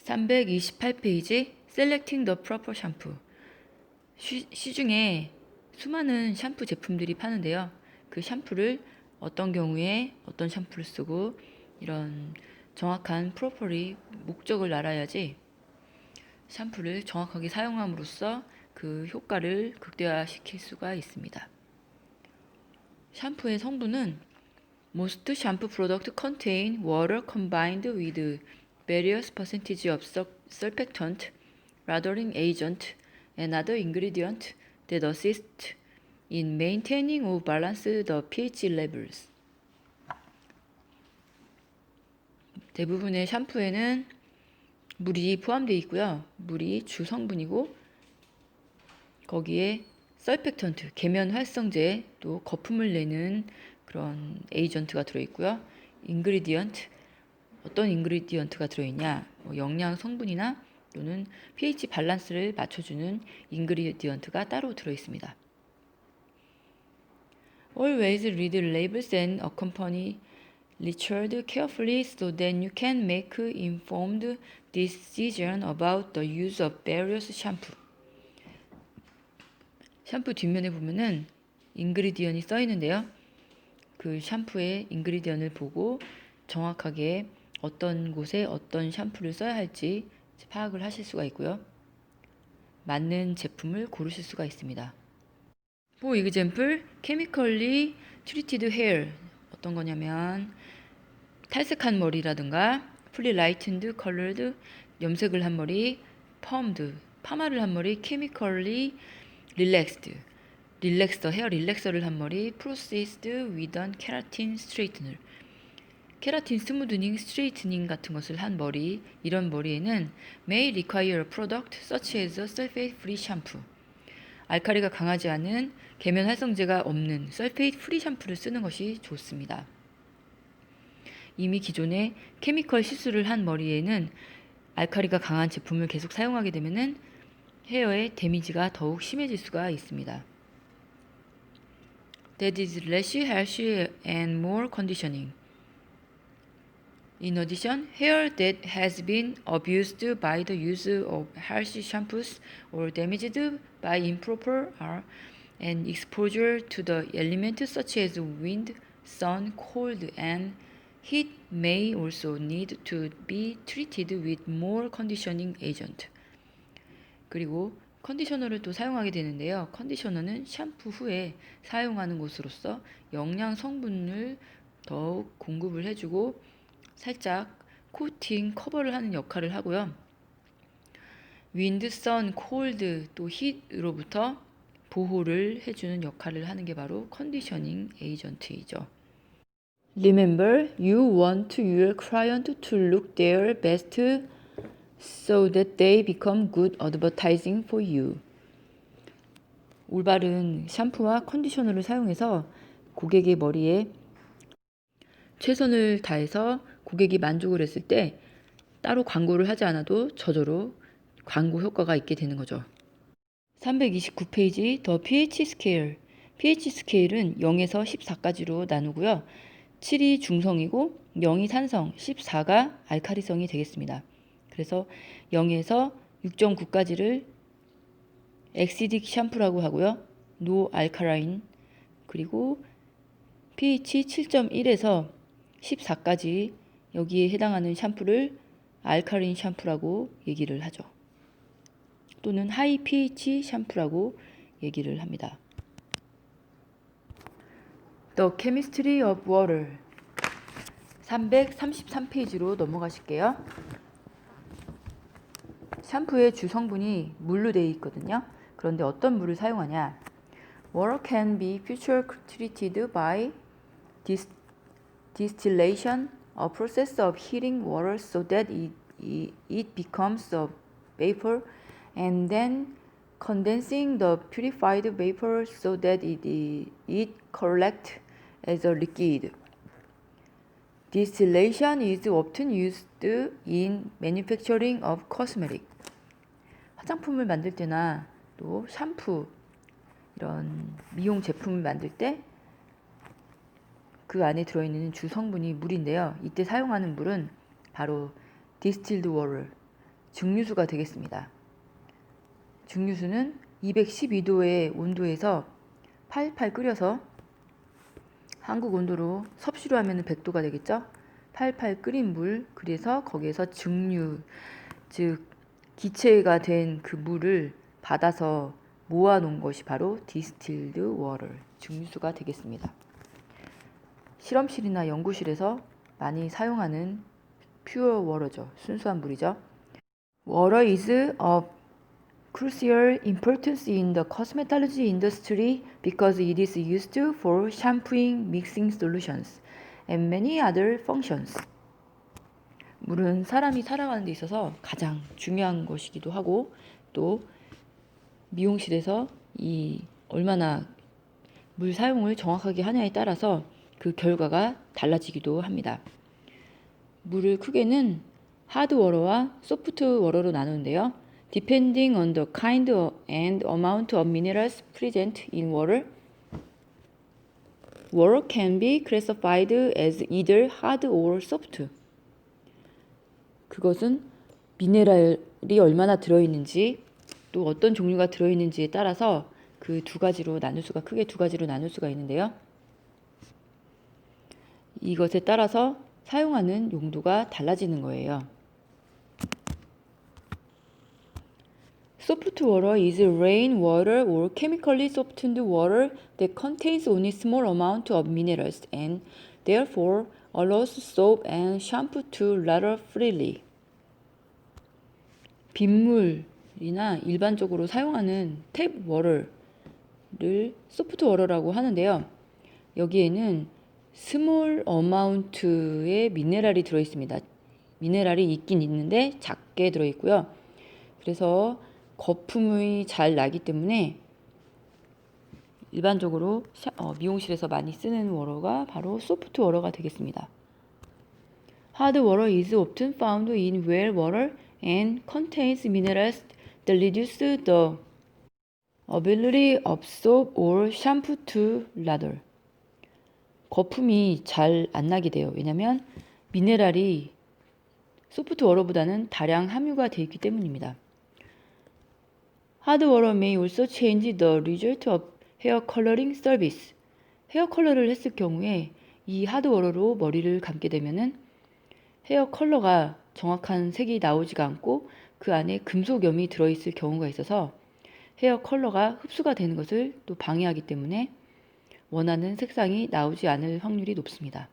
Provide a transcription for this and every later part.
328페이지 Selecting the proper shampoo. 시중에 수많은 샴푸 제품들이 파는데요. 그 샴푸를 어떤 경우에 어떤 샴푸를 쓰고 이런 정확한 properly 목적을 알아야지 샴푸를 정확하게 사용함으로써 그 효과를 극대화시킬 수가 있습니다. 샴푸의 성분은 Most shampoo products contain water combined with various percentage of surfactant, lathering agent, and other ingredients that assist in maintaining or balance the pH levels. 대부분의 샴푸에는 물이 포함되어 있고요. 물이 주 성분이고 거기에 설펙턴트, 계면 활성제, 또 거품을 내는 그런 에이전트가 들어있고요. 인그리디언트, 어떤 인그리디언트가 들어있냐, 영양 성분이나 또는 pH 밸런스를 맞춰주는 인그리디언트가 따로 들어있습니다. Always read labels and accompany literature carefully so that you can make informed decision about the use of various shampoo. 샴푸 뒷면에 보면은 인그리디언이 써 있는데요. 그 샴푸의 인그리디언을 보고 정확하게 어떤 곳에 어떤 샴푸를 써야 할지 파악을 하실 수가 있고요. 맞는 제품을 고르실 수가 있습니다. For example, chemically treated hair 어떤 거냐면 탈색한 머리라든가 fully lightened, colored 염색을 한 머리, permed 파마를 한 머리, chemically relaxed 릴렉서 헤어 릴렉서를 한 머리, processed with keratin straightener 케라틴 스무드닝, 스트레이트닝 같은 것을 한 머리, 이런 머리에는 may require a product such as a sulfate-free shampoo. 알칼리가 강하지 않은 계면 활성제가 없는 설페이트-프리 샴푸를 쓰는 것이 좋습니다. 이미 기존에 케미컬 시술을 한 머리에는 알칼리가 강한 제품을 계속 사용하게 되면은 헤어의 데미지가 더욱 심해질 수가 있습니다. That is less harsh and more conditioning. In addition, hair that has been abused by the use of harsh shampoos or damaged by improper and exposure to the elements such as wind, sun, cold, and heat may also need to be treated with more conditioning agent. 그리고 컨디셔너를 또 사용하게 되는데요. 컨디셔너는 샴푸 후에 사용하는 것으로서 영양 성분을 더욱 공급을 해주고 살짝 코팅, 커버를 하는 역할을 하고요. 윈드, 선, 콜드, 또 히트로부터 보호를 해주는 역할을 하는 게 바로 컨디셔닝 에이전트이죠. Remember, you want your client to look their best so that they become good advertising for you. 올바른 샴푸와 컨디셔너를 사용해서 고객의 머리에 최선을 다해서 고객이 만족을 했을 때 따로 광고를 하지 않아도 저절로 광고 효과가 있게 되는 거죠. 329페이지 더 pH 스케일. pH 스케일은 0에서 14까지로 나누고요. 7이 중성이고 0이 산성, 14가 알카리성이 되겠습니다. 그래서 0에서 6.9까지를 엑시딕 샴푸라고 하고요. 노 알카라인, 그리고 pH 7.1에서 14까지 여기에 해당하는 샴푸를 알칼린 샴푸라고 얘기를 하죠. 또는 하이 pH 샴푸라고 얘기를 합니다. The chemistry of water. 333페이지로 넘어가실게요. 샴푸의 주 성분이 물로 되어 있거든요. 그런데 어떤 물을 사용하냐? Water can be future treated by distillation, a process of heating water so that it becomes a vapor, and then condensing the purified vapor so that it collects as a liquid. Distillation is often used in manufacturing of cosmetic. 화장품을 만들 때나 또 샴푸, 이런 미용 제품을 만들 때 그 안에 들어있는 주 성분이 물인데요. 이때 사용하는 물은 바로 distilled water, 증류수가 되겠습니다. 증류수는 212도의 온도에서 팔팔 끓여서 한국 온도로 섭씨로 하면 100도가 되겠죠? 팔팔 끓인 물, 그래서 거기에서 증류, 즉 기체가 된 그 물을 받아서 모아놓은 것이 바로 distilled water, 증류수가 되겠습니다. 실험실이나 연구실에서 많이 사용하는 pure water죠. 순수한 물이죠. Water is of crucial importance in the cosmetology industry because it is used for shampooing, mixing solutions, and many other functions. 물은 사람이 살아가는 데 있어서 가장 중요한 것이기도 하고, 또 미용실에서 이 얼마나 물 사용을 정확하게 하냐에 따라서 그 결과가 달라지기도 합니다. 물을 크게는 하드 워러와 소프트 워러로 나누는데요. Depending on the kind and amount of minerals present in water, water can be classified as either hard or soft. 그것은 미네랄이 얼마나 들어있는지, 또 어떤 종류가 들어있는지에 따라서 그 두 가지로 나눌 수가, 크게 두 가지로 나눌 수가 있는데요. 이것에 따라서 사용하는 용도가 달라지는 거예요. Soft water is rain water or chemically softened water that contains only small amount of minerals and therefore allows soap and shampoo to lather freely. 빗물이나 일반적으로 사용하는 탭 워터를 소프트 워터라고 하는데요. 여기에는 스몰 어마운트의 미네랄이 들어있습니다. 미네랄이 있긴 있는데 작게 들어있고요. 그래서 거품이 잘 나기 때문에 일반적으로 미용실에서 많이 쓰는 워터가 바로 소프트 워터가 되겠습니다. Hard water is often found in well water and contains minerals that reduce the ability of soap or shampoo to lather. 거품이 잘 안 나게 돼요. 왜냐하면 미네랄이 소프트 워터보다는 다량 함유가 되어 있기 때문입니다. Hard water may also change the result of hair coloring service. 헤어 컬러를 했을 경우에 이 하드 워터로 머리를 감게 되면은 헤어 컬러가 정확한 색이 나오지가 않고 그 안에 금속염이 들어있을 경우가 있어서 헤어 컬러가 흡수가 되는 것을 또 방해하기 때문에 원하는 색상이 나오지 않을 확률이 높습니다.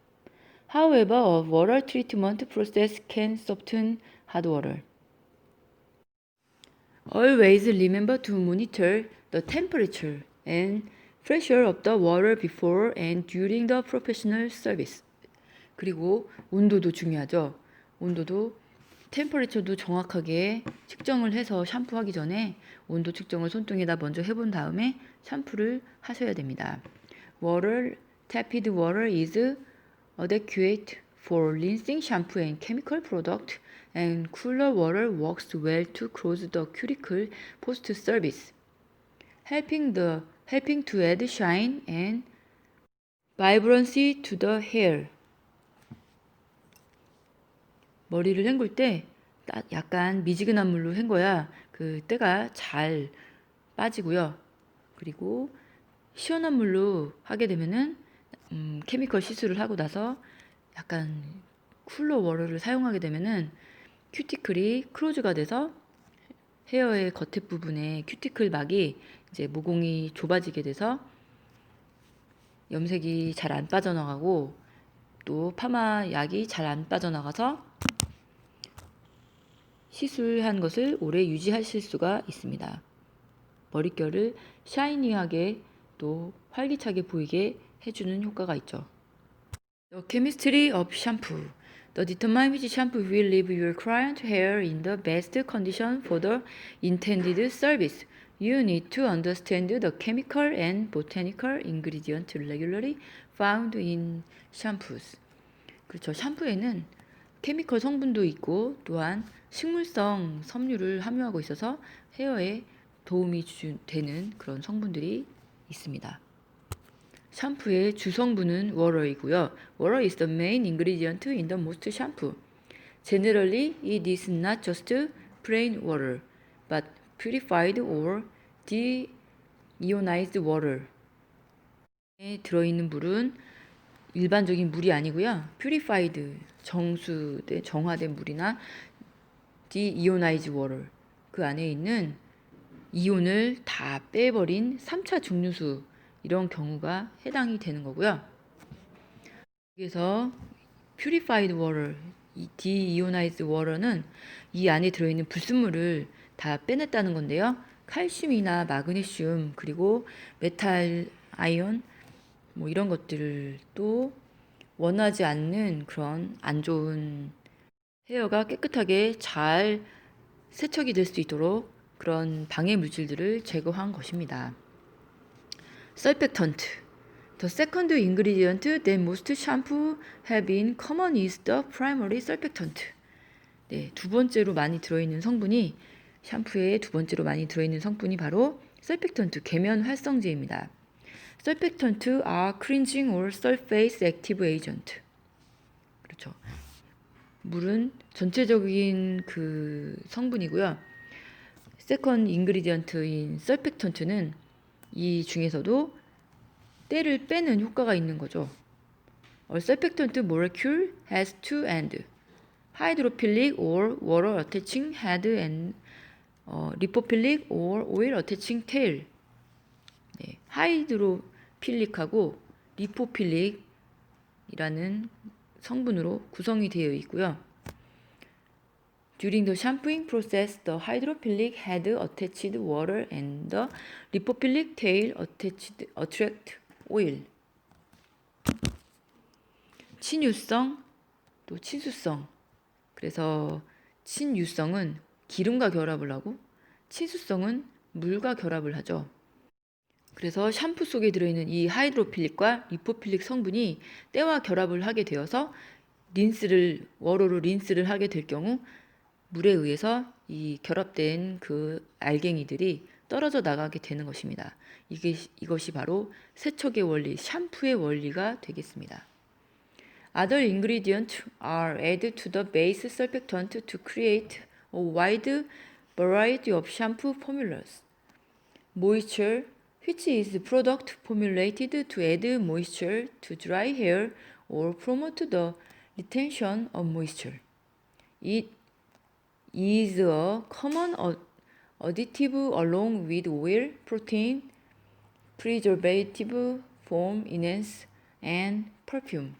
However, a water treatment process can soften hard water. Always remember to monitor the temperature and pressure of the water before and during the professional service. 그리고 온도도 중요하죠. 온도도 템퍼레처도 정확하게 측정을 해서 샴푸하기 전에 온도 측정을 손등에다 먼저 해본 다음에 샴푸를 하셔야 됩니다. Water, tepid water is adequate for rinsing shampoo and chemical product, and cooler water works well to close the cuticle post-service, helping to add shine and vibrancy to the hair. 머리를 헹굴 때 약간 미지근한 물로 헹궈야 그 때가 잘 빠지고요. 그리고 시원한 물로 하게 되면은 케미컬 시술을 하고 나서 약간 쿨러 워터를 사용하게 되면은 큐티클이 크로즈가 돼서 헤어의 겉에 부분에 큐티클 막이 이제 모공이 좁아지게 돼서 염색이 잘 안 빠져나가고 또 파마 약이 잘 안 빠져나가서 시술한 것을 오래 유지하실 수가 있습니다. 머릿결을 샤이니하게 또 활기차게 보이게 해주는 효과가 있죠. The chemistry of shampoo. The determine which shampoo will leave your client hair in the best condition for the intended service. You need to understand the chemical and botanical ingredients regularly found in shampoos. 그렇죠. 샴푸에는 케미컬 성분도 있고 또한 식물성 섬유를 함유하고 있어서 헤어에 도움이 되는 그런 성분들이 있습니다. 샴푸의 주성분은 water이고요. Water is the main ingredient in the most shampoo. Generally, it is not just plain water, but purified or deionized water. 에 들어있는 물은 일반적인 물이 아니고요. purified, 정화된 물이나 deionized water, 그 안에 있는 이온을 다 빼버린 3차 증류수, 이런 경우가 해당이 되는 거고요. 그래서 purified water, deionized water는 이 안에 들어있는 불순물을 다 빼냈다는 건데요. 칼슘이나 마그네슘, 그리고 메탈, 아이온, 뭐 이런 것들도 원하지 않는 그런 안 좋은 헤어가 깨끗하게 잘 세척이 될 수 있도록 그런 방해 물질들을 제거한 것입니다. Surfactant. The second ingredient that most shampoo have in common is the primary surfactant. 네, 두 번째로 많이 들어있는 성분이, 샴푸에 두 번째로 많이 들어있는 성분이 바로 surfactant, 계면 활성제입니다. Surfactant are cleansing or surface active agent. 그렇죠. 물은 전체적인 그 성분이고요. 세컨 인그리디언트인 surfactant는 이 중에서도 때를 빼는 효과가 있는 거죠. A surfactant molecule has two ends, hydrophilic or water attaching head and lipophilic or oil attaching tail. 네, 하이드로필릭하고 리포필릭이라는 성분으로 구성이 되어 있고요. During the shampooing process, the hydrophilic head attached water and the lipophilic tail attract oil. 친유성, 또 친수성. 그래서 친유성은 기름과 결합을 하고 친수성은 물과 결합을 하죠. 그래서 샴푸 속에 들어있는 이 하이드로필릭과 리포필릭 성분이 때와 결합을 하게 되어서 워로로 린스를 하게 될 경우 물에 의해서 이 결합된 그 알갱이들이 떨어져 나가게 되는 것입니다. 이것이 바로 세척의 원리, 샴푸의 원리가 되겠습니다. Other ingredients are added to the base surfactant to create a wide variety of shampoo formulas. Moisture, which is a product formulated to add moisture to dry hair or promote the retention of moisture. It is a common additive along with oil, protein, preservative, foam, enhance, and perfume.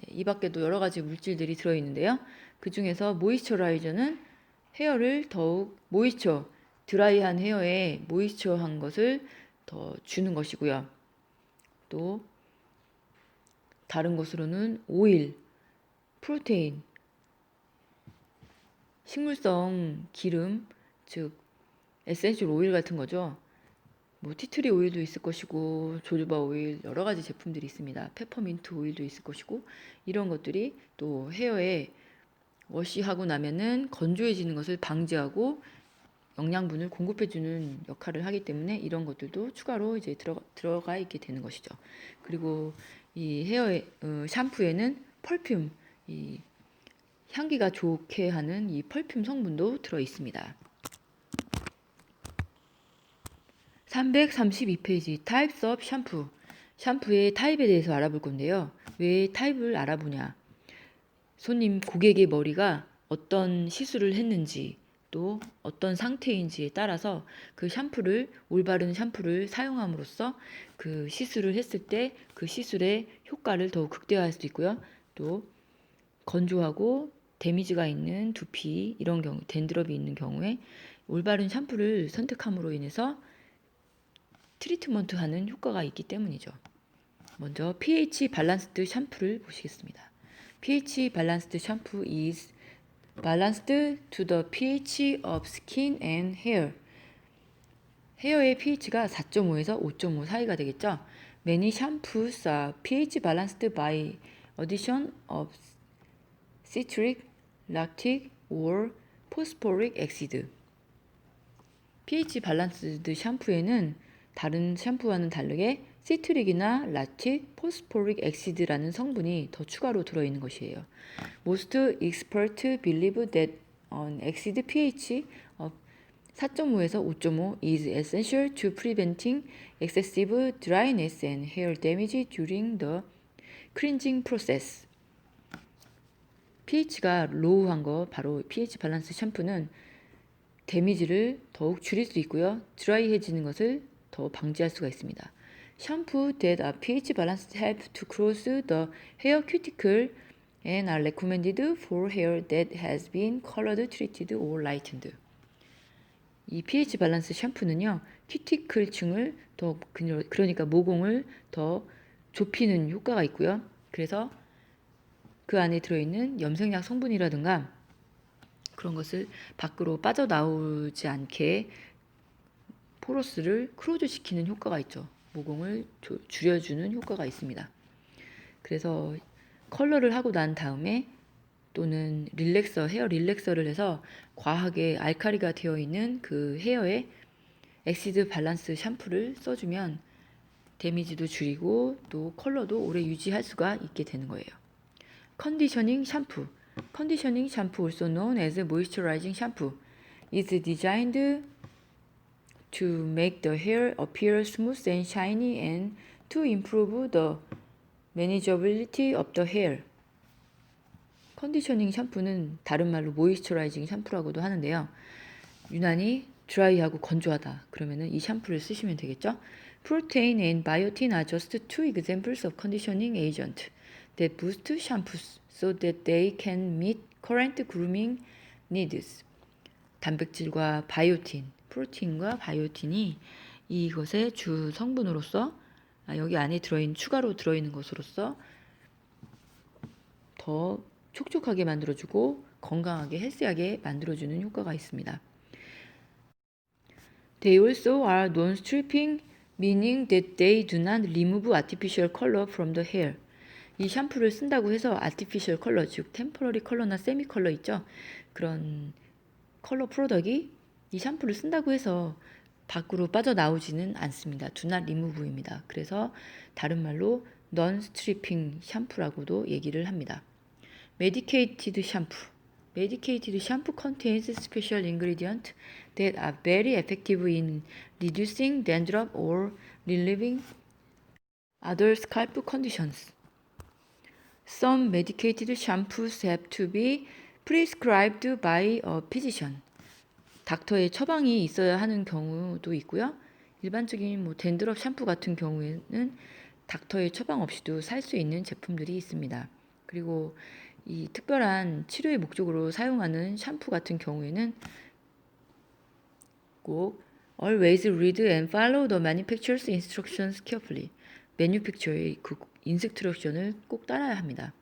이 밖에도 여러 가지 물질들이 들어있는데요. 그 중에서 모이스처라이저는 헤어를 더욱 드라이한 헤어에 모이스처한 것을 더 주는 것이고요. 또 다른 것으로는 오일, 프로테인, 식물성 기름, 즉 에센셜 오일 같은 거죠. 뭐 티트리 오일도 있을 것이고 조조바 오일, 여러 가지 제품들이 있습니다. 페퍼민트 오일도 있을 것이고, 이런 것들이 또 헤어에 워시하고 나면은 건조해지는 것을 방지하고 영양분을 공급해주는 역할을 하기 때문에 이런 것들도 추가로 이제 들어가 있게 되는 것이죠. 그리고 이 샴푸에는 펄퓸, 이 향기가 좋게 하는 이 펄퓸 성분도 들어 있습니다. 332페이지 Types of Shampoo. 샴푸의 타입에 대해서 알아볼 건데요. 왜 타입을 알아보냐? 고객의 머리가 어떤 시술을 했는지, 또 어떤 상태인지에 따라서 그 올바른 샴푸를 사용함으로써 그 시술을 했을 때 그 시술의 효과를 더욱 극대화할 수 있고요. 또 건조하고 데미지가 있는 두피, 이런 경우, 댄드럽이 있는 경우에 올바른 샴푸를 선택함으로 인해서 트리트먼트 하는 효과가 있기 때문이죠. 먼저 pH 밸런스드 샴푸를 보시겠습니다. pH 밸런스드 샴푸 is balanced to the pH of skin and hair. 헤어의 pH가 4.5에서 5.5 사이가 되겠죠. Many shampoos are pH balanced by addition of citric, lactic, or phosphoric acid. pH 밸런스드 샴푸에는 다른 샴푸와는 다르게 시트릭이나 라틱, 포스포릭 엑시드라는 성분이 더 추가로 들어있는 것이에요. Most experts believe that on exceed pH of 4.5에서 5.5 is essential to preventing excessive dryness and hair damage during the cleansing process. pH가 로우한 거, 바로 pH 밸런스 샴푸는 데미지를 더욱 줄일 수 있고요. 드라이해지는 것을 더 방지할 수가 있습니다. Shampoo that are pH balanced help to close the hair cuticle and are recommended for hair that has been colored, treated or lightened. 이 pH 밸런스 샴푸는요, 큐티클층을 더, 그러니까 모공을 더 좁히는 효과가 있고요. 그래서 그 안에 들어있는 염색약 성분이라든가 그런 것을 밖으로 빠져나오지 않게 포로스를 크로즈 시키는 효과가 있죠. 모공을 줄여주는 효과가 있습니다. 그래서 컬러를 하고 난 다음에 또는 헤어 릴렉서를 해서 과하게 알칼리가 되어 있는 그 헤어에 엑시드 밸런스 샴푸를 써주면 데미지도 줄이고 또 컬러도 오래 유지할 수가 있게 되는 거예요. 컨디셔닝 샴푸. Conditioning shampoo, also known as moisturizing shampoo, is designed to make the hair appear smooth and shiny and to improve the manageability of the hair. 컨디셔닝 샴푸는 다른 말로 모이스처라이징 샴푸라고도 하는데요. 유난히 드라이하고 건조하다. 그러면은 이 샴푸를 쓰시면 되겠죠? Protein and biotin are just two examples of conditioning agent that boost shampoos so that they can meet current grooming needs. 단백질과 바이오틴, 프로틴과 바이오틴이 이것의 주 성분으로서 여기 안에 추가로 들어있는 것으로서 더 촉촉하게 만들어주고 건강하게 헬스하게 만들어주는 효과가 있습니다. They also are non-stripping, meaning that they do not remove artificial color from the hair. 이 샴푸를 쓴다고 해서 artificial color, 즉 temporary 컬러나 세미 컬러 있죠? 그런 컬러 프로덕이 이 샴푸를 쓴다고 해서 밖으로 빠져나오지는 않습니다. do not remove입니다. 그래서 다른 말로 non-stripping 샴푸라고도 얘기를 합니다. Medicated shampoo. Medicated shampoo contains special ingredients that are very effective in reducing dandruff or relieving other scalp conditions. Some medicated shampoos have to be prescribed by a physician. 닥터의 처방이 있어야 하는 경우도 있고요. 일반적인 댄드럽 샴푸 같은 경우에는 닥터의 처방 없이도 살 수 있는 제품들이 있습니다. 그리고 이 특별한 치료의 목적으로 사용하는 샴푸 같은 경우에는 꼭 always read and follow the manufacturer's instructions carefully. 매뉴팩처의 그 인스트럭션을 꼭 따라야 합니다.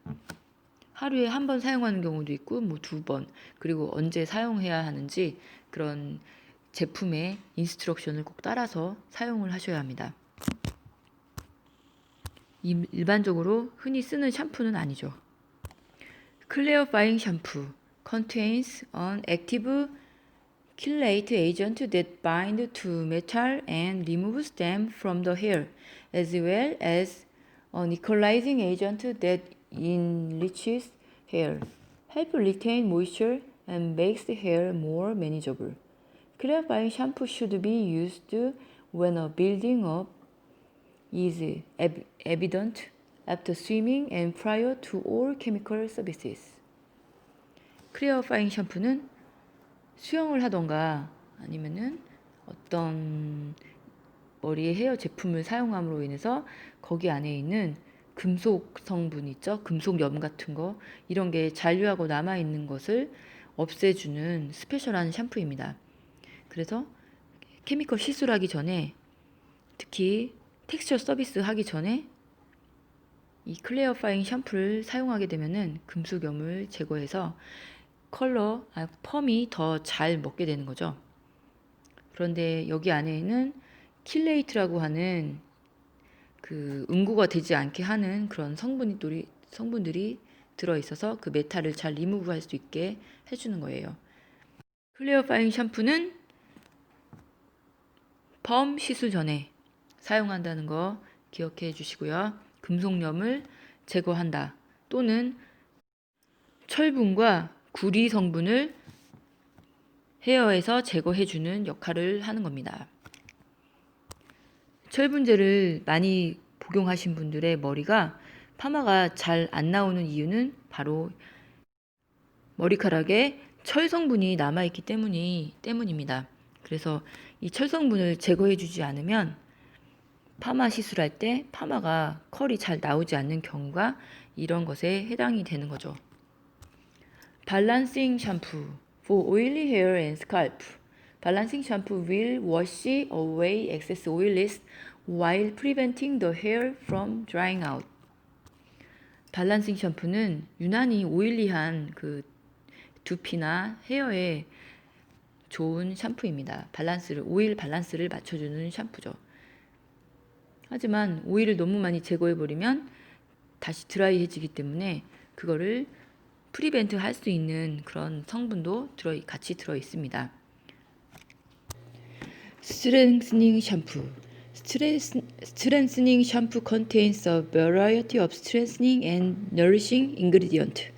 하루에 한 번 사용하는 경우도 있고 2번, 그리고 언제 사용해야 하는지 그런 제품의 인스트럭션을 꼭 따라서 사용을 하셔야 합니다. 일반적으로 흔히 쓰는 샴푸는 아니죠. Clarifying shampoo contains an active chelate agent that binds to metal and removes them from the hair, as well as an equalizing agent that enriches hair, help retain moisture, and makes the hair more manageable. Clarifying shampoo should be used when a building up is evident after swimming and prior to all chemical services. 클리어파잉 샴푸는 수영을 하던가 아니면은 어떤 머리에 헤어 제품을 사용함으로 인해서 거기 안에 있는 금속 성분 있죠? 금속염 같은 거 이런 게 잔류하고 남아있는 것을 없애주는 스페셜한 샴푸입니다. 그래서 케미컬 시술하기 전에 특히 텍스처 서비스 하기 전에 이 클리어파잉 샴푸를 사용하게 되면은 금속염을 제거해서 펌이 더 잘 먹게 되는 거죠. 그런데 여기 안에는 킬레이트라고 하는 그 응고가 되지 않게 하는 그런 성분들이 들어있어서 그 메탈을 잘 리무브할 수 있게 해주는 거예요. 클리어파잉 샴푸는 펌 시술 전에 사용한다는 거 기억해 주시고요. 금속염을 제거한다 또는 철분과 구리 성분을 헤어에서 제거해주는 역할을 하는 겁니다. 철분제를 많이 복용하신 분들의 머리가 파마가 잘 안 나오는 이유는 바로 머리카락에 철 성분이 남아있기 때문입니다. 그래서 이 철 성분을 제거해주지 않으면 파마 시술할 때 파마가 컬이 잘 나오지 않는 경우가 이런 것에 해당이 되는 거죠. Balancing shampoo for oily hair and scalp. Balancing shampoo will wash away excess oils while preventing the hair from drying out. 밸런싱 샴푸는 유난히 오일리한 그 두피나 헤어에 좋은 샴푸입니다. 오일 밸런스를 맞춰주는 샴푸죠. 하지만 오일을 너무 많이 제거해버리면 다시 드라이해지기 때문에 그거를 프리벤트 할 수 있는 그런 성분도 같이 들어있습니다. Strengthening shampoo. Strengthening shampoo contains a variety of strengthening and nourishing ingredients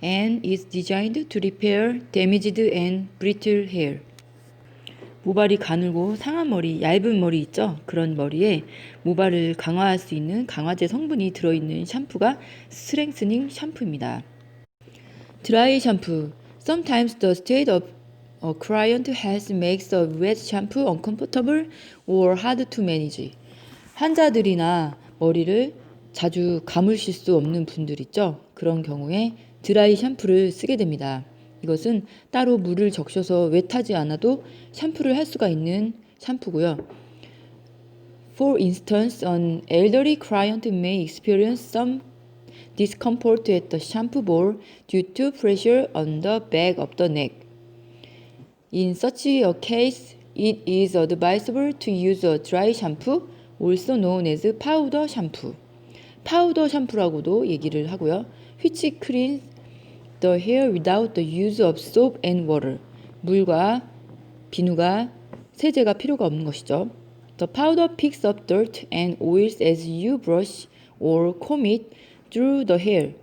and is designed to repair damaged and brittle hair. 모발이 가늘고 상한 머리, 얇은 머리 있죠? 그런 머리에 모발을 강화할 수 있는 강화제 성분이 들어있는 샴푸가 스트렝스닝 샴푸입니다. 드라이 샴푸. Sometimes the state of a client has makes a wet shampoo uncomfortable or hard to manage. 환자들이나 머리를 자주 감으실 수 없는 분들 있죠? 그런 경우에 드라이 샴푸를 쓰게 됩니다. 이것은 따로 물을 적셔서 옅하지 않아도 샴푸를 할 수가 있는 샴푸고요. For instance, an elderly client may experience some discomfort at the shampoo bowl due to pressure on the back of the neck. In such a case, it is advisable to use a dry shampoo, also known as powder shampoo. 파우더 샴푸라고도 얘기를 하고요. which cleans the hair without the use of soap and water. 물과 비누가 세제가 필요가 없는 것이죠. The powder picks up dirt and oils as you brush or comb it through the hair.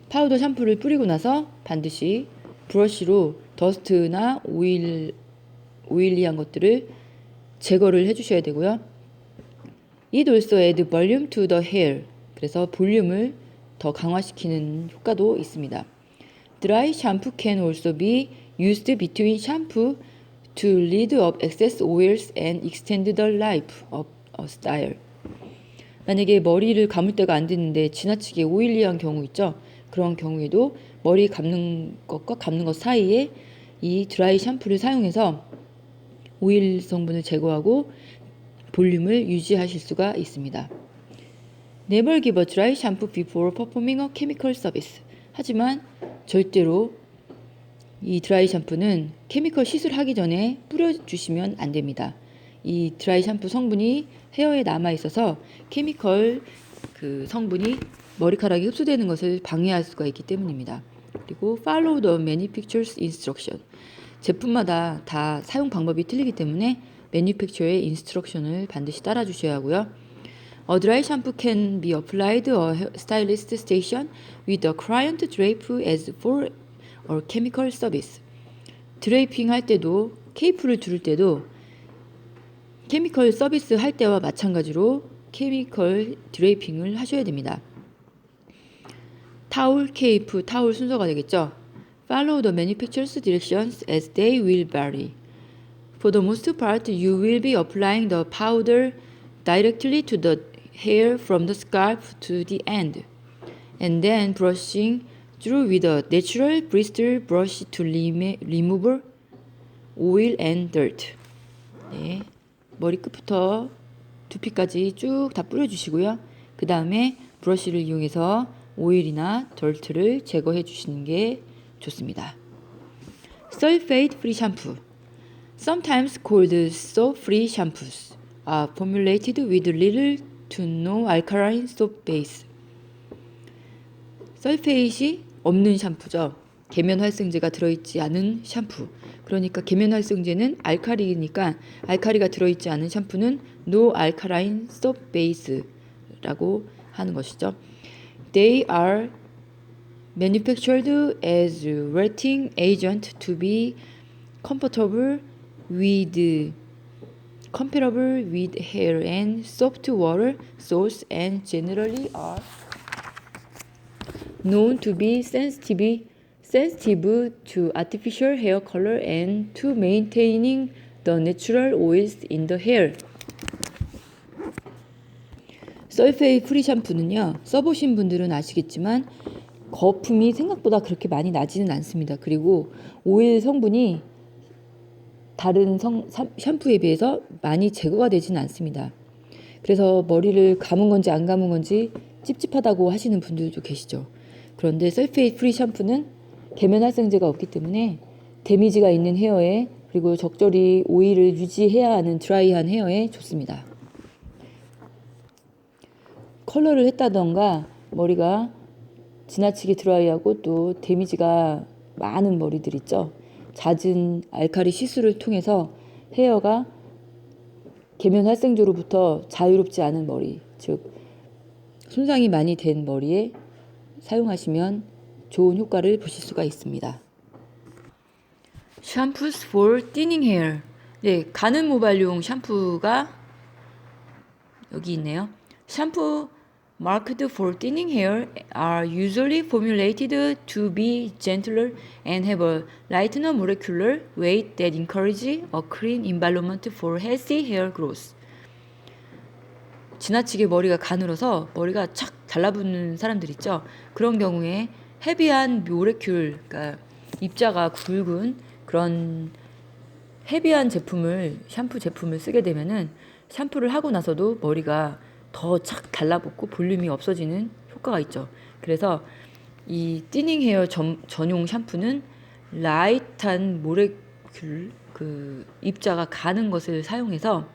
파우더 샴푸를 뿌리고 나서 반드시 브러쉬로 더스트나 오일리한 것들을 제거를 해주셔야 되고요. It also adds volume to the hair. 그래서 볼륨을 더 강화시키는 효과도 있습니다. Dry shampoo can also be used between shampoo to rid of excess oils and extend the life of a style. 만약에 머리를 감을 때가 안 됐는데 지나치게 오일리한 경우 있죠? 그런 경우에도 머리 감는 것과 감는 것 사이에 이 드라이 샴푸를 사용해서 오일 성분을 제거하고 볼륨을 유지하실 수가 있습니다. Never give a dry shampoo before performing a chemical service. 하지만 절대로 이 드라이 샴푸는 케미컬 시술하기 전에 뿌려주시면 안 됩니다. 이 드라이 샴푸 성분이 헤어에 남아 있어서 케미컬 그 성분이 머리카락에 흡수되는 것을 방해할 수가 있기 때문입니다. 그리고 follow the manufacturer's instruction. 제품마다 다 사용 방법이 틀리기 때문에 manufacturer의 instruction을 반드시 따라 주셔야 하고요. A dry shampoo can be applied at a stylist station with a client drape as for a chemical service. 드레이핑 할 때도 케이프를 두를 때도 케미컬 서비스 할 때와 마찬가지로 케미컬 드레이핑을 하셔야 됩니다. 타올, 케이프, 타올 순서가 되겠죠. Follow the manufacturer's directions as they will vary. For the most part, you will be applying the powder directly to the hair from the scalp to the end, and then brushing through with a natural bristle brush to remove oil and dirt. 네, 머리 끝부터 두피까지 쭉 다 뿌려주시고요. 그 다음에 브러쉬를 이용해서 오일이나 덜트를 제거해 주시는 게 좋습니다. Sulfate free shampoo. Sometimes called soap-free shampoos are formulated with little to no alkaline soap base. 설페이트이 없는 샴푸죠. 계면활성제가 들어있지 않은 샴푸. 그러니까 계면활성제는 알칼리니까 알칼리가 들어있지 않은 샴푸는 no alkaline soap base라고 하는 것이죠. They are manufactured as wetting agent to be compatible with hair and soft water source and generally are known to be sensitive to artificial hair color and to maintaining the natural oils in the hair. 설페이 프리 샴푸는요, 써보신 분들은 아시겠지만 거품이 생각보다 그렇게 많이 나지는 않습니다. 그리고 오일 성분이 다른 샴푸에 비해서 많이 제거가 되지는 않습니다. 그래서 머리를 감은 건지 안 감은 건지 찝찝하다고 하시는 분들도 계시죠. 그런데 설페이트 프리 샴푸는 계면활성제가 없기 때문에 데미지가 있는 헤어에, 그리고 적절히 오일을 유지해야 하는 드라이한 헤어에 좋습니다. 컬러를 했다던가 머리가 지나치게 드라이하고 또 데미지가 많은 머리들 있죠. 잦은 알칼리 시술을 통해서 헤어가 계면 활성제로부터 자유롭지 않은 머리, 즉 손상이 많이 된 머리에 사용하시면 좋은 효과를 보실 수가 있습니다. Shampoos for thinning hair. 네, 가는 모발용 샴푸가 여기 있네요. Shampoo marked for thinning hair are usually formulated to be gentler and have a lighter molecular weight that encourage a clean environment for healthy hair growth. 지나치게 머리가 가늘어서 머리가 착 달라붙는 사람들 있죠. 그런 경우에 헤비한 모레큘, 그러니까 입자가 굵은 그런 헤비한 제품을, 샴푸 제품을 쓰게 되면은 샴푸를 하고 나서도 머리가 더 착 달라붙고 볼륨이 없어지는 효과가 있죠. 그래서 이 티닝 헤어 전용 샴푸는 라이트한 모레큘, 그 입자가 가는 것을 사용해서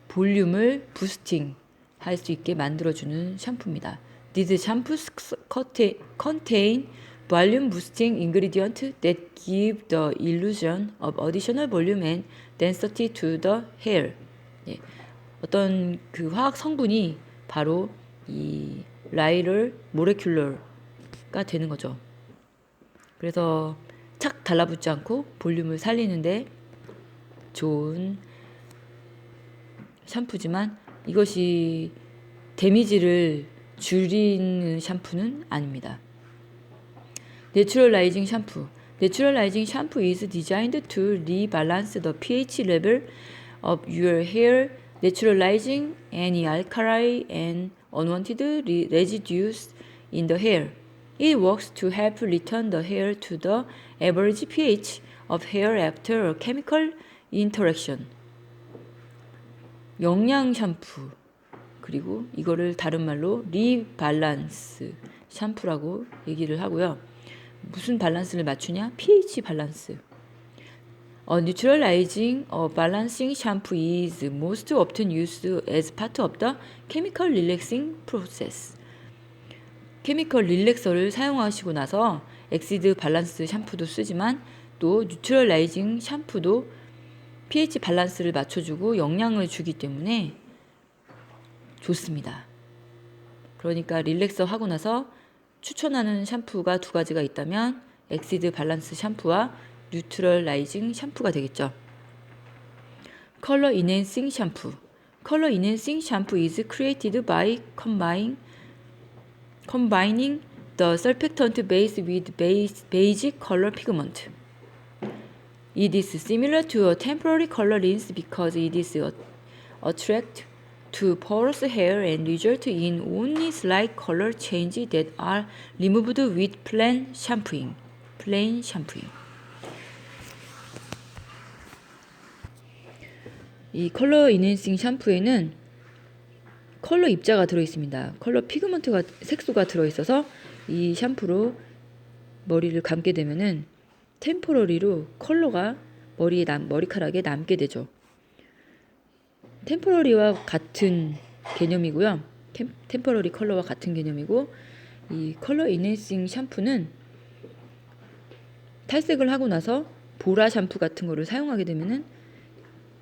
볼륨을 부스팅 할 수 있게 만들어주는 샴푸입니다. These shampoos contain volume boosting ingredient that give the illusion of additional volume and density to the hair. 예, 어떤 그 화학 성분이 바로 이 라이럴 모레큘러가 되는 거죠. 그래서 착 달라붙지 않고 볼륨을 살리는데 좋은 샴푸지만 이것이 데미지를 줄이는 샴푸는 아닙니다. 내추럴라이징 샴푸. Naturalizing shampoo is designed to rebalance the pH level of your hair, neutralizing any alkali and unwanted residues in the hair. It works to help return the hair to the average pH of hair after a chemical interaction. 영양 샴푸, 그리고 이거를 다른 말로 리밸런스 샴푸라고 얘기를 하고요. 무슨 밸런스를 맞추냐? pH 밸런스. Neutralizing or balancing shampoo is most often used as part of the chemical relaxing process. 케미컬 릴렉서를 사용하시고 나서 엑시드 밸런스 샴푸도 쓰지만 또 뉴트럴라이징 샴푸도 pH 밸런스를 맞춰주고 영양을 주기 때문에 좋습니다. 그러니까 릴렉서 하고 나서 추천하는 샴푸가 두 가지가 있다면 엑시드 밸런스 샴푸와 뉴트럴라이징 샴푸가 되겠죠. 컬러 인핸싱 샴푸. 컬러 인핸싱 샴푸 is created by combining the surfactant base with basic color pigment. It is similar to a temporary color rinse because it is attracted to porous hair and result in only slight color changes that are removed with plain shampooing. 이 컬러 인핸싱 샴푸에는 컬러 입자가 들어있습니다. 컬러 피그먼트가 색소가 들어있어서 이 샴푸로 머리를 감게 되면은 템포러리로 컬러가 머리카락에 남게 되죠. 템포러리와 같은 개념이고요. 템포러리 컬러와 같은 개념이고, 이 컬러 인핸싱 샴푸는 탈색을 하고 나서 보라 샴푸 같은 거를 사용하게 되면은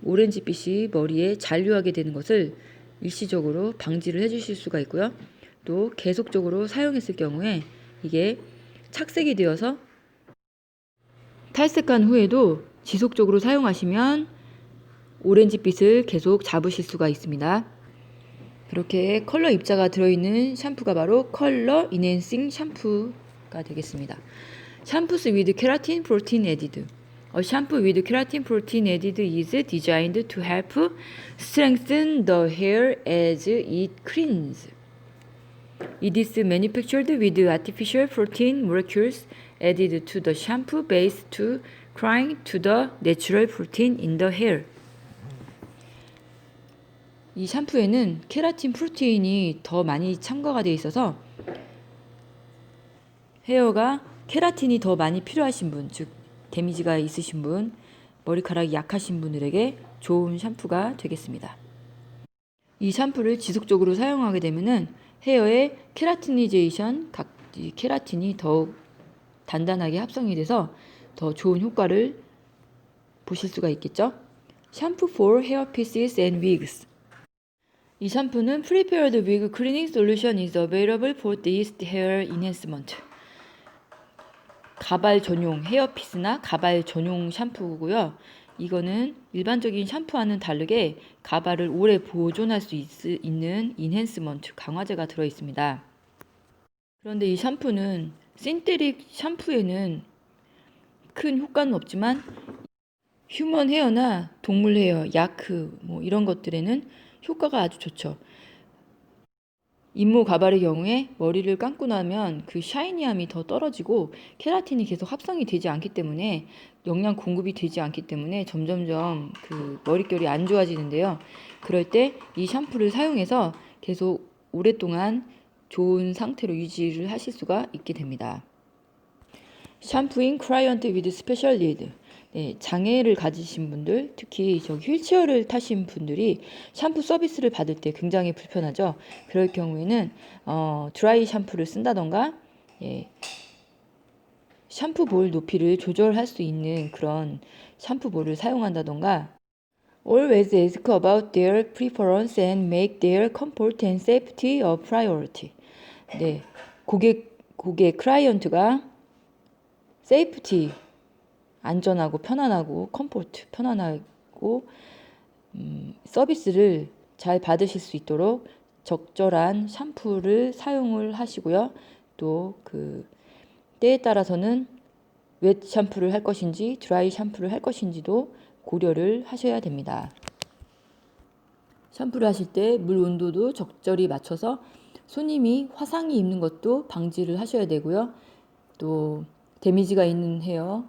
오렌지빛이 머리에 잔류하게 되는 것을 일시적으로 방지를 해주실 수가 있고요. 또 계속적으로 사용했을 경우에 이게 착색이 되어서 탈색한 후에도 지속적으로 사용하시면 오렌지빛을 계속 잡으실 수가 있습니다. 그렇게 컬러 입자가 들어있는 샴푸가 바로 컬러 인핸싱 샴푸가 되겠습니다. 샴푸스 with keratin protein added. A shampoo with keratin protein added is designed to help strengthen the hair as it cleans. It is manufactured with artificial protein molecules added to the shampoo base to cling to the natural protein in the hair. 이 샴푸에는 케라틴 프로테인이 더 많이 첨가가 되어 있어서 헤어가 케라틴이 더 많이 필요하신 분, 즉 데미지가 있으신 분, 머리카락이 약하신 분들에게 좋은 샴푸가 되겠습니다. 이 샴푸를 지속적으로 사용하게 되면은 헤어의 케라티니제이션, 케라틴이 더욱 단단하게 합성이 돼서 더 좋은 효과를 보실 수가 있겠죠. 샴푸 for hair pieces and wigs. 이 샴푸는 Prepared Wig Cleaning Solution is available for this hair enhancement. 가발 전용 헤어피스나 가발 전용 샴푸고요. 이거는 일반적인 샴푸와는 다르게 가발을 오래 보존할 수 있는 인핸스먼트 강화제가 들어 있습니다. 그런데 이 샴푸는 신테릭 샴푸에는 큰 효과는 없지만 휴먼 헤어나 동물 헤어, 야크 이런 것들에는 효과가 아주 좋죠. 인모 가발의 경우에 머리를 감고 나면 그 샤이니함이 더 떨어지고 케라틴이 계속 합성이 되지 않기 때문에 영양 공급이 되지 않기 때문에 점점점 그 머릿결이 안 좋아지는데요. 그럴 때 이 샴푸를 사용해서 계속 오랫동안 좋은 상태로 유지를 하실 수가 있게 됩니다. 샴푸잉 클라이언트 위드 스페셜 니드. 네, 장애를 가지신 분들, 특히 휠체어를 타신 분들이 샴푸 서비스를 받을 때 굉장히 불편하죠. 그럴 경우에는 드라이 샴푸를 쓴다던가 샴푸 볼 높이를 조절할 수 있는 그런 샴푸 볼을 사용한다던가 Always ask about their preference and make their comfort and safety a priority. 네, 고객 클라이언트가 세이프티 안전하고 편안하고 컴포트 편안하고 서비스를 잘 받으실 수 있도록 적절한 샴푸를 사용을 하시고요. 또 그 때에 따라서는 웻 샴푸를 할 것인지 드라이 샴푸를 할 것인지도 고려를 하셔야 됩니다. 샴푸를 하실 때 물 온도도 적절히 맞춰서 손님이 화상이 입는 것도 방지를 하셔야 되고요. 또 데미지가 있는 헤어,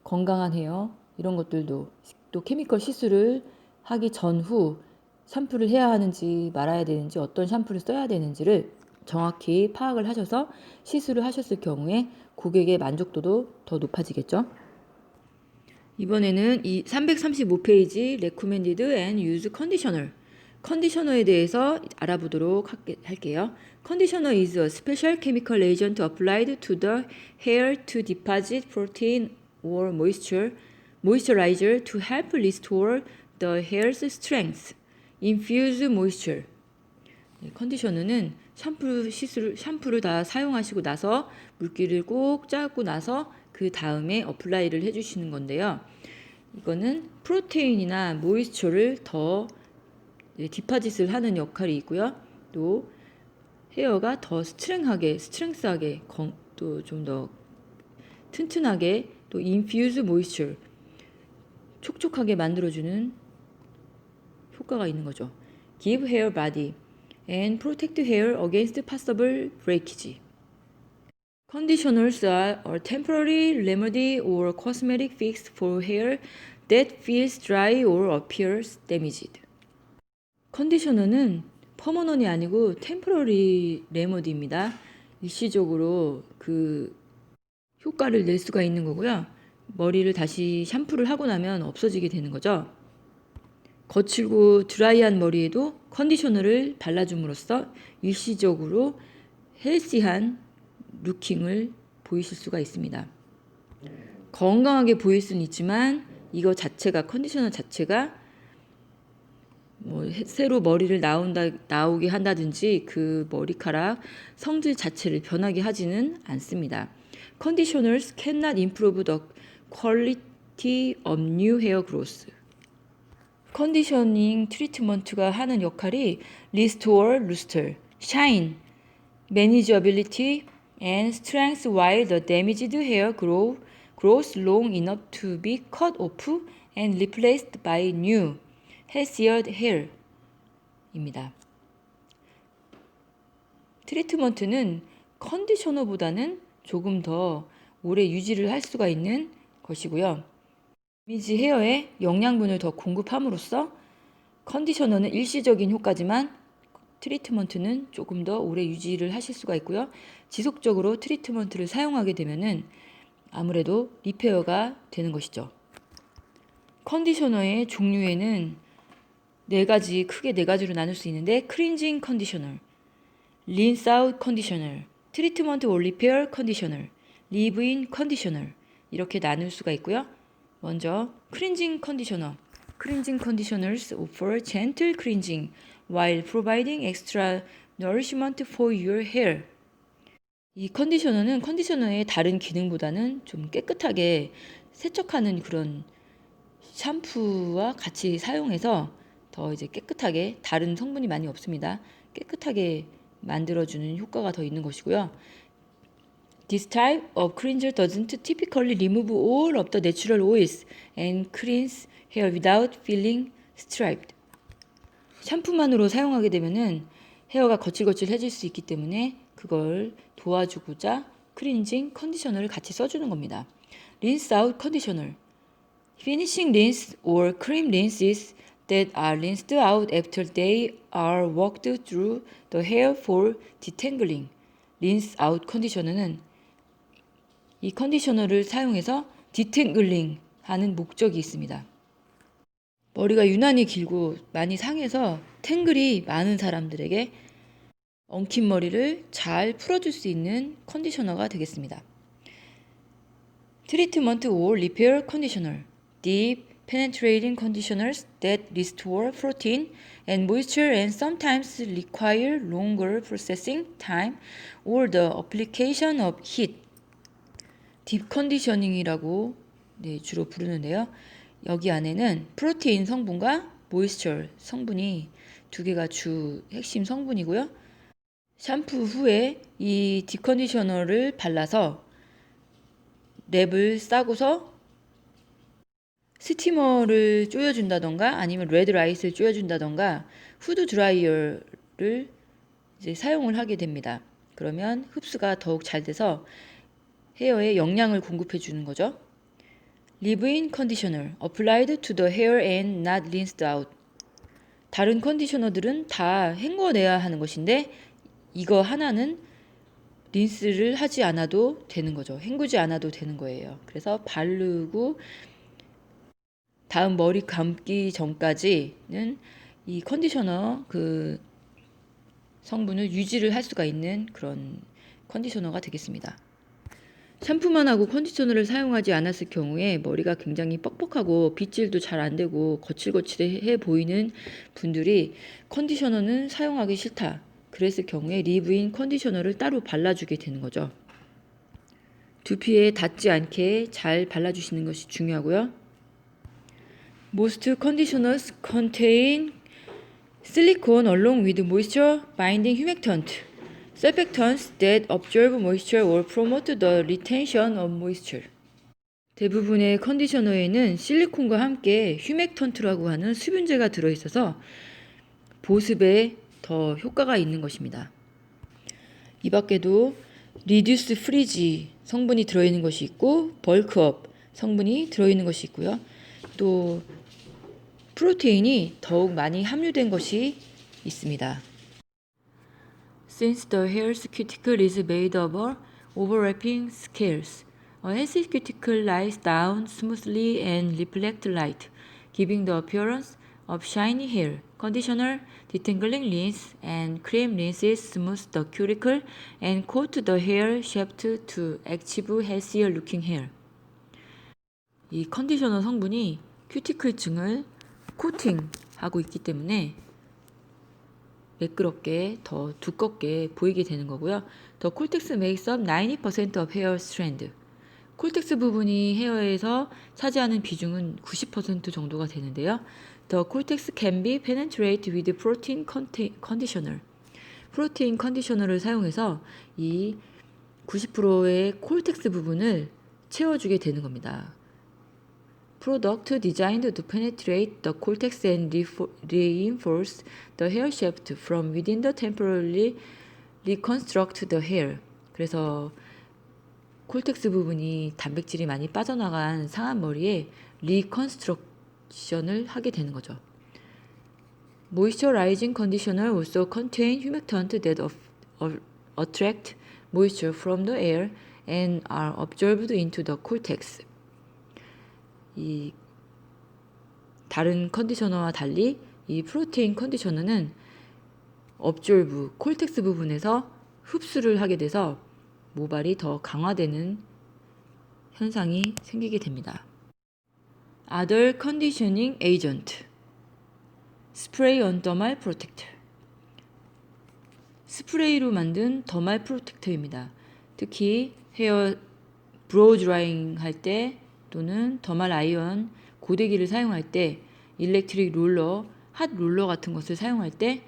건강한 헤어 이런 것들도 또 케미컬 시술을 하기 전후 샴푸를 해야 하는지 말아야 되는지 어떤 샴푸를 써야 되는지를 정확히 파악을 하셔서 시술을 하셨을 경우에 고객의 만족도도 더 높아지겠죠. 이번에는 이 335페이지 Recommended and Used Conditioner 컨디셔너에 대해서 알아보도록 할게요. Conditioner is a special chemical agent applied to the hair to deposit protein or moisturizer to help restore the hair's strength. Infuse moisture. 컨디셔너는 샴푸를 다 사용하시고 나서 물기를 꼭 짜고 나서 그 다음에 어플라이를 해주시는 건데요. 이거는 프로테인이나 모이스처를 더 디파짓을 하는 역할이 있고요. 또 헤어가 더 스트렝스하게 또 좀 더 튼튼하게 또 인퓨즈 모이스처 촉촉하게 만들어주는 효과가 있는 거죠. Give hair body and protect hair against possible breakage. Conditioners are a temporary remedy or cosmetic fix for hair that feels dry or appears damaged. 컨디셔너는 퍼머넌이 아니고 템포러리 레머디입니다. 일시적으로 그 효과를 낼 수가 있는 거고요. 머리를 다시 샴푸를 하고 나면 없어지게 되는 거죠. 거칠고 드라이한 머리에도 컨디셔너를 발라줌으로써 일시적으로 헬시한 루킹을 보이실 수가 있습니다. 건강하게 보일 수는 있지만 이거 자체가 컨디셔너 자체가 새로 머리를 나오게 한다든지 그 머리카락 성질 자체를 변하게 하지는 않습니다. Conditioners cannot improve the quality of new hair growth. 컨디셔닝 트리트먼트가 하는 역할이 restore luster, shine, manageability, and strength while the damaged hair grows long enough to be cut off and replaced by new, healthier hair 입니다. 트리트먼트는 컨디셔너보다는 조금 더 오래 유지를 할 수가 있는 것이고요. 데미지 헤어에 영양분을 더 공급함으로써 컨디셔너는 일시적인 효과지만 트리트먼트는 조금 더 오래 유지를 하실 수가 있고요. 지속적으로 트리트먼트를 사용하게 되면은 아무래도 리페어가 되는 것이죠. 컨디셔너의 종류에는 크게 네 가지로 나눌 수 있는데 크린징 컨디셔너, 린스 아웃 컨디셔너, 트리트먼트 올 리페어 컨디셔너, 리브인 컨디셔너 이렇게 나눌 수가 있고요. 먼저 크린징 컨디셔너. Cleansing conditioners offer gentle cleansing while providing extra nourishment for your hair. 이 컨디셔너는 컨디셔너의 다른 기능보다는 좀 깨끗하게 세척하는 그런 샴푸와 같이 사용해서 더 이제 깨끗하게 다른 성분이 많이 없습니다. 깨끗하게 만들어주는 효과가 더 있는 것이고요. This type of cleanser doesn't typically remove all of the natural oils and cleans hair without feeling striped. 샴푸만으로 사용하게 되면은 헤어가 거칠거칠해질 수 있기 때문에 그걸 도와주고자 크린징 컨디셔너를 같이 써주는 겁니다. Rinse out conditioner. Finishing rinse or cream rinses that are rinsed out after they are walked through the hair for detangling. Rinse out 컨디셔너는 이 컨디셔너를 사용해서 디탱글링 하는 목적이 있습니다. 머리가 유난히 길고 많이 상해서 탱글이 많은 사람들에게 엉킨 머리를 잘 풀어줄 수 있는 컨디셔너가 되겠습니다. 트리트먼트 or repair conditioner. Deep penetrating conditioners that restore protein and moisture and sometimes require longer processing time or the application of heat. 딥 컨디셔닝이라고 주로 부르는데요. 여기 안에는 프로테인 성분과 모이스처 성분이 두 개가 주 핵심 성분이고요. 샴푸 후에 이 딥컨디셔너를 발라서 랩을 싸고서 스티머를 조여준다던가 아니면 레드라이트를 조여준다던가 후드 드라이어를 이제 사용을 하게 됩니다. 그러면 흡수가 더욱 잘 돼서 헤어에 영양을 공급해 주는 거죠. Leave-in conditioner applied to the hair and not rinsed out. 다른 컨디셔너들은 다 헹궈내야 하는 것인데 이거 하나는 린스를 하지 않아도 되는 거죠. 헹구지 않아도 되는 거예요. 그래서 바르고 다음 머리 감기 전까지는 이 컨디셔너 그 성분을 유지를 할 수가 있는 그런 컨디셔너가 되겠습니다. 샴푸만 하고 컨디셔너를 사용하지 않았을 경우에 머리가 굉장히 뻑뻑하고 빗질도 잘 안 되고 거칠거칠해 보이는 분들이 컨디셔너는 사용하기 싫다. 그랬을 경우에 리브인 컨디셔너를 따로 발라주게 되는 거죠. 두피에 닿지 않게 잘 발라주시는 것이 중요하고요. Most conditioners contain silicone along with moisture binding humectant. Surfactants that absorb moisture or promote the retention of moisture. 대부분의 컨디셔너에는 실리콘과 함께 휴맥턴트라고 하는 수분제가 들어있어서 보습에 더 효과가 있는 것입니다. 이 밖에도 리듀스 프리지 성분이 들어있는 것이 있고 벌크업 성분이 들어있는 것이 있고요. 또 프로테인이 더욱 많이 함유된 것이 있습니다. Since the hair's cuticle is made of overlapping scales, a healthy cuticle lies down smoothly and reflects light, giving the appearance of shiny hair. Conditioner, detangling rinse, and cream rinses smooth the cuticle and coat the hair shaft to achieve healthier looking hair. 이 컨디셔너 성분이 큐티클층을 코팅하고 있기 때문에 매끄럽게 더 두껍게 보이게 되는 거고요. The cortex makes up 90% of hair strand. 콜텍스 부분이 헤어에서 차지하는 비중은 90% 정도가 되는데요. The cortex can be penetrated with protein conditioner. 프로테인 컨디셔너를 사용해서 이 90%의 콜텍스 부분을 채워주게 되는 겁니다. Product designed to penetrate the cortex and reinforce the hair shaft from within the temporarily reconstruct the hair. 그래서 콜텍스 부분이 단백질이 많이 빠져나간 상한 머리에 리컨스트럭션을 하게 되는 거죠. Moisturizing conditioner also contain humectant that attract moisture from the air and are absorbed into the cortex. 이 다른 컨디셔너와 달리 이 프로테인 컨디셔너는 업졸브, 콜텍스 부분에서 흡수를 하게 돼서 모발이 더 강화되는 현상이 생기게 됩니다. Other conditioning agent. 스프레이 on dermal protector. 스프레이로 만든 더말 프로텍터입니다. 특히 헤어 브로우 드라잉 할 때 또는 더말 아이언 고데기를 사용할 때 일렉트릭 롤러, 핫 롤러 같은 것을 사용할 때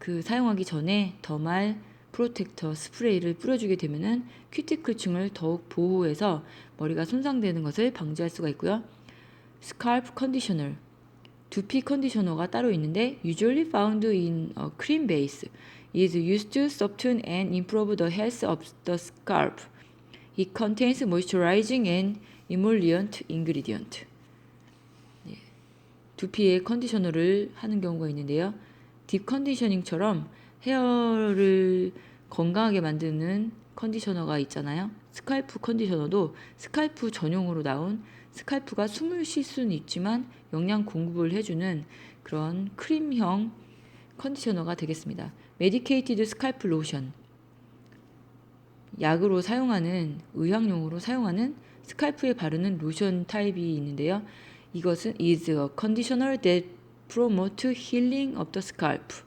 그 사용하기 전에 더말 프로텍터 스프레이를 뿌려주게 되면은 큐티클층을 더욱 보호해서 머리가 손상되는 것을 방지할 수가 있고요. 스칼프 컨디셔너. 두피 컨디셔너가 따로 있는데 usually found in a cream base is used to soften and improve the health of the scalp. It contains moisturizing and emollient ingredient. 두피에 컨디셔너를 하는 경우가 있는데요. 딥 컨디셔닝처럼 헤어를 건강하게 만드는 컨디셔너가 있잖아요. 스칼프 컨디셔너도 스칼프 전용으로 나온 스칼프가 숨을 쉴 수는 있지만 영양 공급을 해주는 그런 크림형 컨디셔너가 되겠습니다. 메디케이티드 스칼프 로션. 약으로 사용하는, 의학용으로 사용하는 스칼프에 바르는 로션 타입이 있는데요. 이것은 is a conditioner that promote healing of the scalp.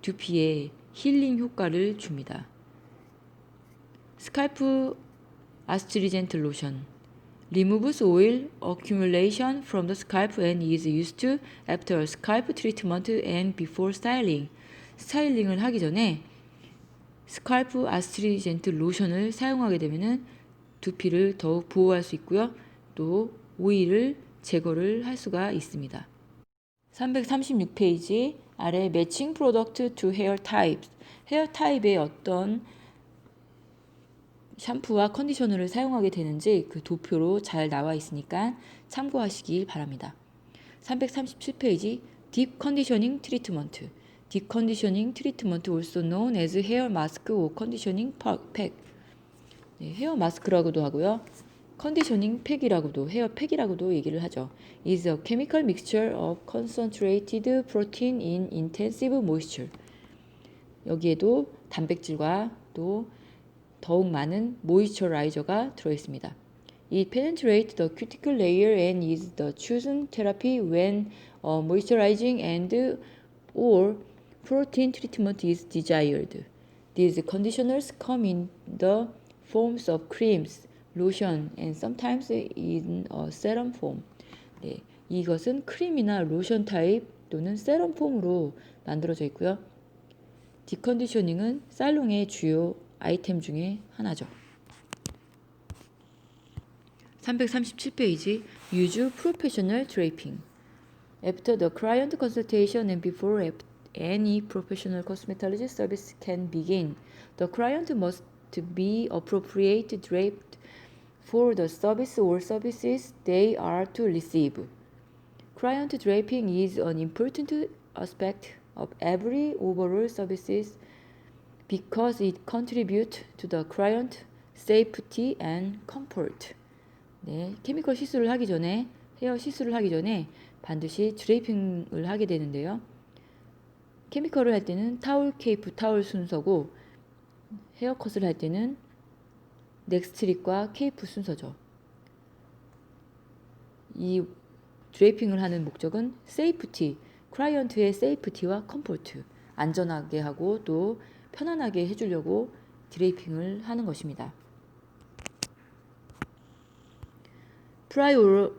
두피에 힐링 효과를 줍니다. 스칼프 아스트리젠트 로션. Removes oil accumulation from the scalp and is used after scalp treatment and before styling. 스타일링을 하기 전에 스칼프 아스트리젠트 로션을 사용하게 되면은 두피를 더욱 보호할 수 있고요. 또 오일을 제거를 할 수가 있습니다. 336페이지 아래 매칭 프로덕트 to hair types. 헤어 타입의 어떤 샴푸와 컨디셔너를 사용하게 되는지 그 도표로 잘 나와 있으니까 참고하시길 바랍니다. 337페이지 딥 컨디셔닝 트리트먼트. 딥 컨디셔닝 트리트먼트 also known as hair mask or conditioning pack. 네, 헤어 마스크라고도 하고요. 컨디셔닝 팩이라고도 헤어 팩이라고도 얘기를 하죠. is a chemical mixture of concentrated protein in intensive moisture. 여기에도 단백질과 또 더욱 많은 모이스처라이저가 들어있습니다. It penetrates the cuticle layer and is the chosen therapy when moisturizing and or protein treatment is desired. These conditioners come in the forms of creams, lotion, and sometimes in a serum form. 네, 이것은 크림이나 로션 타입 또는 세럼 폼으로 만들어져 있고요. 디컨디셔닝은 살롱의 주요 아이템 중에 하나죠. 337페이지 Use professional draping. After the client consultation and before any professional cosmetology service can begin, the client must be appropriately draped for the service or services they are to receive. Client draping is an important aspect of every overall services because it contributes to the client safety and comfort. 네, 케미컬 시술을 하기 전에 헤어 시술을 하기 전에 반드시 드레이핑을 하게 되는데요. 케미컬을 할 때는 타올 케이프 타올 순서고 헤어컷을 할 때는 넥스트립과 케이프 순서죠. 이 드레이핑을 하는 목적은 세이프티, 클라이언트의 세이프티와 컴포트, 안전하게 하고 또 편안하게 해주려고 드레이핑을 하는 것입니다. Prior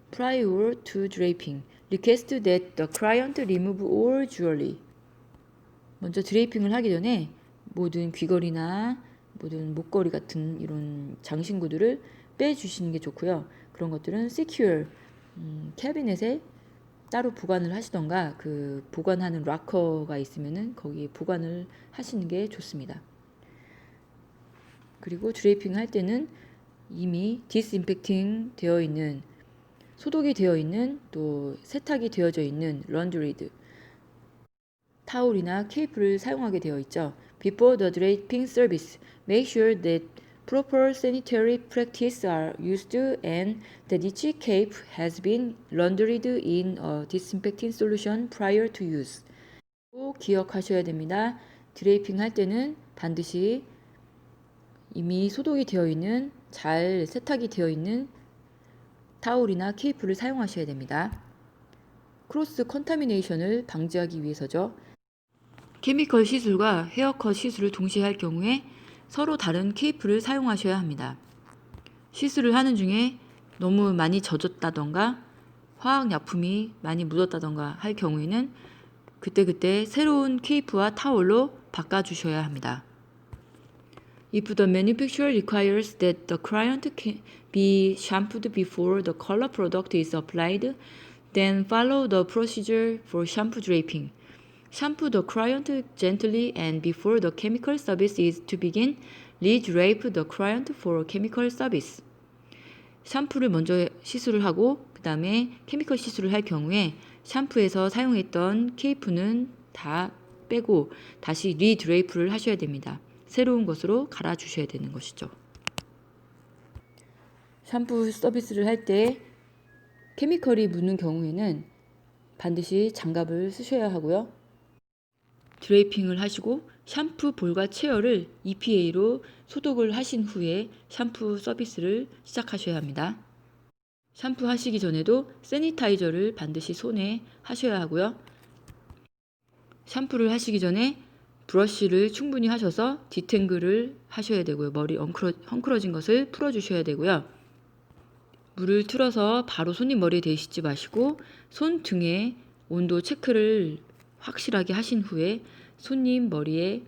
to draping, request that the client remove all jewelry. 먼저 드레이핑을 하기 전에 모든 귀걸이나 모든 목걸이 같은 이런 장신구들을 빼주시는 게 좋고요. 그런 것들은 secure, 캐비넷에 따로 보관을 하시던가 그 보관하는 락커가 있으면은 거기에 보관을 하시는 게 좋습니다. 그리고 드레이핑 할 때는 이미 디스인펙팅 되어 있는, 소독이 되어 있는, 또 세탁이 되어져 있는 런드리드 타올이나 케이프를 사용하게 되어 있죠. Before the draping service, make sure that proper sanitary practices are used and that each cape has been laundered in a disinfecting solution prior to use. 꼭 기억하셔야 됩니다. 드레이핑 할 때는 반드시 이미 소독이 되어 있는, 잘 세탁이 되어 있는 타올이나 케이프를 사용하셔야 됩니다. 크로스 컨타미네이션을 방지하기 위해서죠. 케미컬 시술과 헤어컷 시술을 동시에 할 경우에 서로 다른 케이프를 사용하셔야 합니다. 시술을 하는 중에 너무 많이 젖었다던가 화학약품이 많이 묻었다던가 할 경우에는 그때그때 새로운 케이프와 타올로 바꿔주셔야 합니다. If the manufacturer requires that the client be shampooed before the color product is applied, then follow the procedure for shampoo draping. Shampoo the client gently and before the chemical service is to begin, re-drape the client for chemical service. 샴푸를 먼저 시술을 하고 그 다음에 케미컬 시술을 할 경우에 샴푸에서 사용했던 케이프는 다 빼고 다시 리드레이프를 하셔야 됩니다. 새로운 것으로 갈아주셔야 되는 것이죠. 샴푸 서비스를 할 때 케미컬이 묻는 경우에는 반드시 장갑을 쓰셔야 하고요. 드레이핑을 하시고 샴푸 볼과 체어를 EPA로 소독을 하신 후에 샴푸 서비스를 시작하셔야 합니다. 샴푸 하시기 전에도 세니타이저를 반드시 손에 하셔야 하고요. 샴푸를 하시기 전에 브러쉬를 충분히 하셔서 디탱글을 하셔야 되고요. 머리 헝클어진 것을 풀어주셔야 되고요. 물을 틀어서 바로 손님 머리에 대시지 마시고 손등에 온도 체크를 확실하게 하신 후에 손님 머리에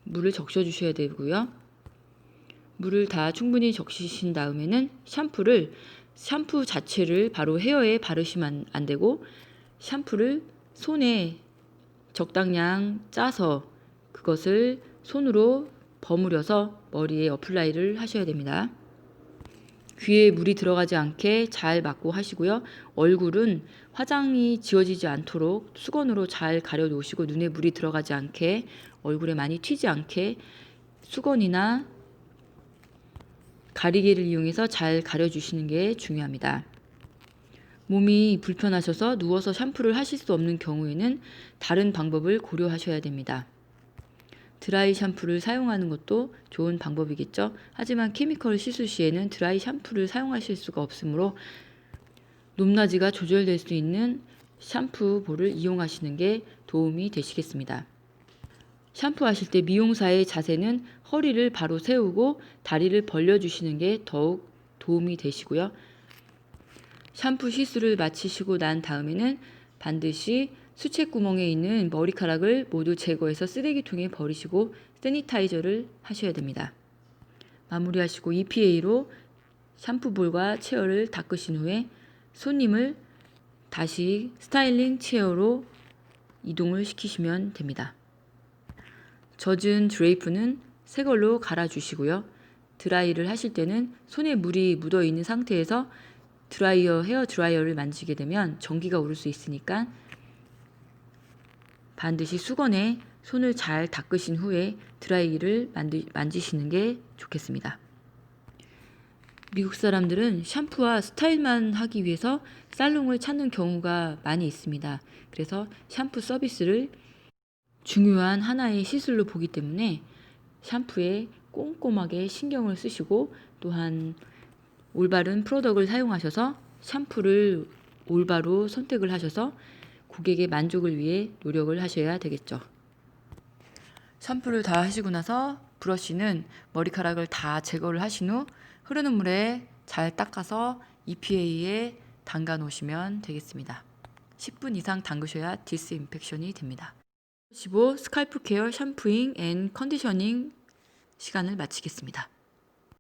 물을 적셔 주셔야 되고요. 물을 다 충분히 적시신 다음에는 샴푸 자체를 바로 헤어에 바르시면 안 되고 샴푸를 손에 적당량 짜서 그것을 손으로 버무려서 머리에 어플라이를 하셔야 됩니다. 귀에 물이 들어가지 않게 잘 막고 하시고요. 얼굴은 화장이 지워지지 않도록 수건으로 잘 가려 놓으시고 눈에 물이 들어가지 않게 얼굴에 많이 튀지 않게 수건이나 가리개를 이용해서 잘 가려주시는 게 중요합니다. 몸이 불편하셔서 누워서 샴푸를 하실 수 없는 경우에는 다른 방법을 고려하셔야 됩니다. 드라이 샴푸를 사용하는 것도 좋은 방법이겠죠. 하지만 케미컬 시술 시에는 드라이 샴푸를 사용하실 수가 없으므로 높낮이가 조절될 수 있는 샴푸볼을 이용하시는 게 도움이 되시겠습니다. 샴푸하실 때 미용사의 자세는 허리를 바로 세우고 다리를 벌려주시는 게 더욱 도움이 되시고요. 샴푸 시술을 마치시고 난 다음에는 반드시 수채구멍에 있는 머리카락을 모두 제거해서 쓰레기통에 버리시고 세니타이저를 하셔야 됩니다. 마무리하시고 EPA로 샴푸볼과 체어를 닦으신 후에 손님을 다시 스타일링 체어로 이동을 시키시면 됩니다. 젖은 드레이프는 새 걸로 갈아주시고요. 드라이를 하실 때는 손에 물이 묻어 있는 상태에서 헤어 드라이어를 만지게 되면 전기가 오를 수 있으니까 반드시 수건에 손을 잘 닦으신 후에 드라이기를 만지시는 게 좋겠습니다. 미국 사람들은 샴푸와 스타일만 하기 위해서 살롱을 찾는 경우가 많이 있습니다. 그래서 샴푸 서비스를 중요한 하나의 시술로 보기 때문에 샴푸에 꼼꼼하게 신경을 쓰시고 또한 올바른 프로덕트를 사용하셔서 샴푸를 올바로 선택을 하셔서 고객의 만족을 위해 노력을 하셔야 되겠죠. 샴푸를 다 하시고 나서 브러쉬는 머리카락을 다 제거를 하신 후 흐르는 물에 잘 닦아서 EPA에 담가 놓으시면 되겠습니다. 10분 이상 담그셔야 디스인펙션이 됩니다. 15 스칼프 케어 샴푸잉 앤 컨디셔닝 시간을 마치겠습니다.